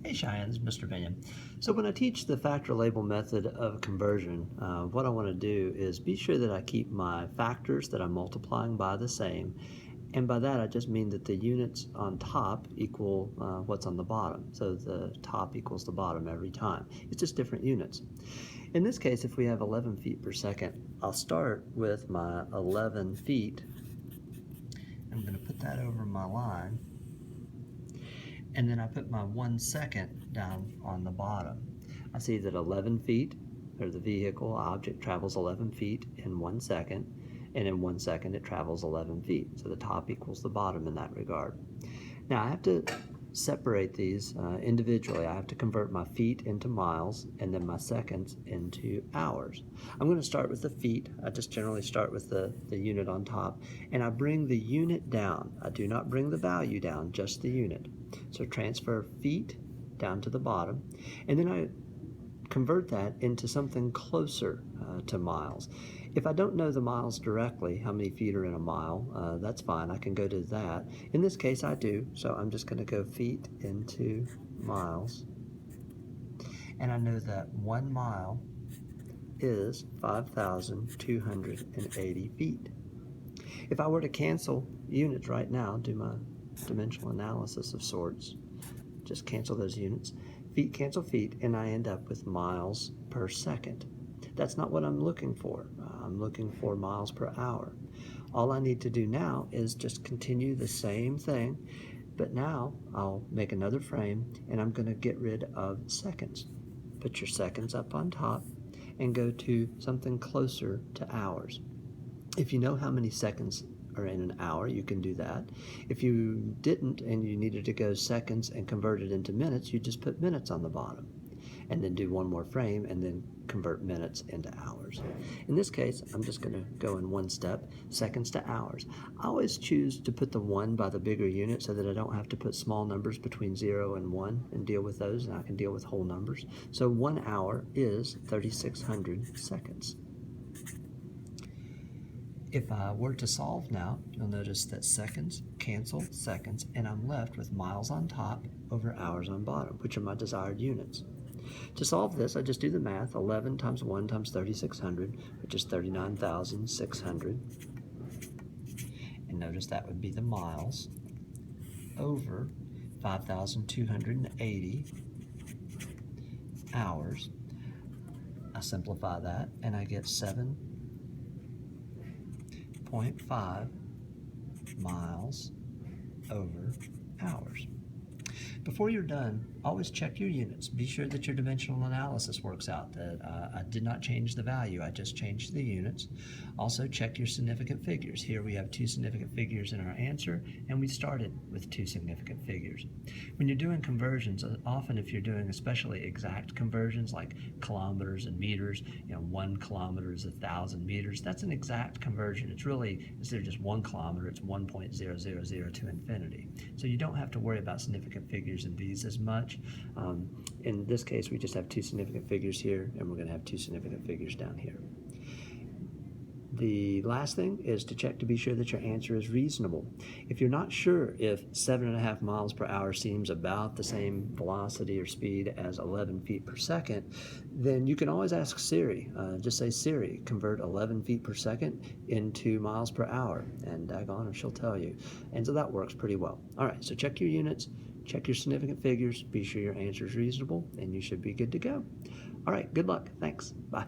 Hey Cheyenne, this is Mr. Binion. So when I teach the factor label method of conversion, what I want to do is be sure that I keep my factors that I'm multiplying by the same. And by that I just mean that the units on top equal what's on the bottom. So the top equals the bottom every time. It's just different units. In this case, if we have 11 feet per second, I'll start with my 11 feet. I'm going to put that over my line. And then I put my 1 second down on the bottom. I see that 11 feet, or the vehicle object travels 11 feet in 1 second, and in 1 second it travels 11 feet. So the top equals the bottom in that regard. Now I have to separate these individually. I have to convert my feet into miles and then my seconds into hours. I'm going to start with the feet. I just generally start with the unit on top, and I bring the unit down. I do not bring the value down, just the unit. So transfer feet down to the bottom, and then I convert that into something closer to miles. If I don't know the miles directly, how many feet are in a mile, that's fine. I can go to that. In this case, I do, so I'm just going to go feet into miles. And I know that 1 mile is 5,280 feet. If I were to cancel units right now, do my dimensional analysis of sorts, just cancel those units. Feet cancel feet, and I end up with miles per second. That's not what I'm looking for. I'm looking for miles per hour. All I need to do now is just continue the same thing, but now I'll make another frame, and I'm going to get rid of seconds. Put your seconds up on top and go to something closer to hours. If you know how many seconds are in an hour, you can do that. If you didn't and you needed to go seconds and convert it into minutes, you just put minutes on the bottom and then do one more frame and then convert minutes into hours. In this case, I'm just going to go in one step, seconds to hours. I always choose to put the 1 by the bigger unit so that I don't have to put small numbers between 0 and 1 and deal with those, and I can deal with whole numbers. So 1 hour is 3,600 seconds. If I were to solve now, you'll notice that seconds cancel seconds, and I'm left with miles on top over hours on bottom, which are my desired units. To solve this, I just do the math. 11 times 1 times 3,600, which is 39,600. And notice that would be the miles over 5,280 hours. I simplify that, and I get 7.5 miles over hours. Before you're done, always check your units. Be sure that your dimensional analysis works out, that I did not change the value, I just changed the units. Also check your significant figures. Here we have 2 significant figures in our answer, and we started with 2 significant figures. When you're doing conversions, often if you're doing especially exact conversions like kilometers and meters, 1 kilometer is 1,000 meters, that's an exact conversion. It's really, instead of just 1 kilometer, it's 1.000 to infinity. So you don't have to worry about significant figures in these as much. In this case, we just have 2 significant figures here, and we're going to have 2 significant figures down here. The last thing is to check to be sure that your answer is reasonable. If you're not sure if 7.5 miles per hour seems about the same velocity or speed as 11 feet per second, then you can always ask Siri. Just say, Siri, convert 11 feet per second into miles per hour, and daggone if she'll tell you. And so that works pretty well. All right, so check your units, check your significant figures, be sure your answer is reasonable, and you should be good to go. All right, good luck. Thanks. Bye.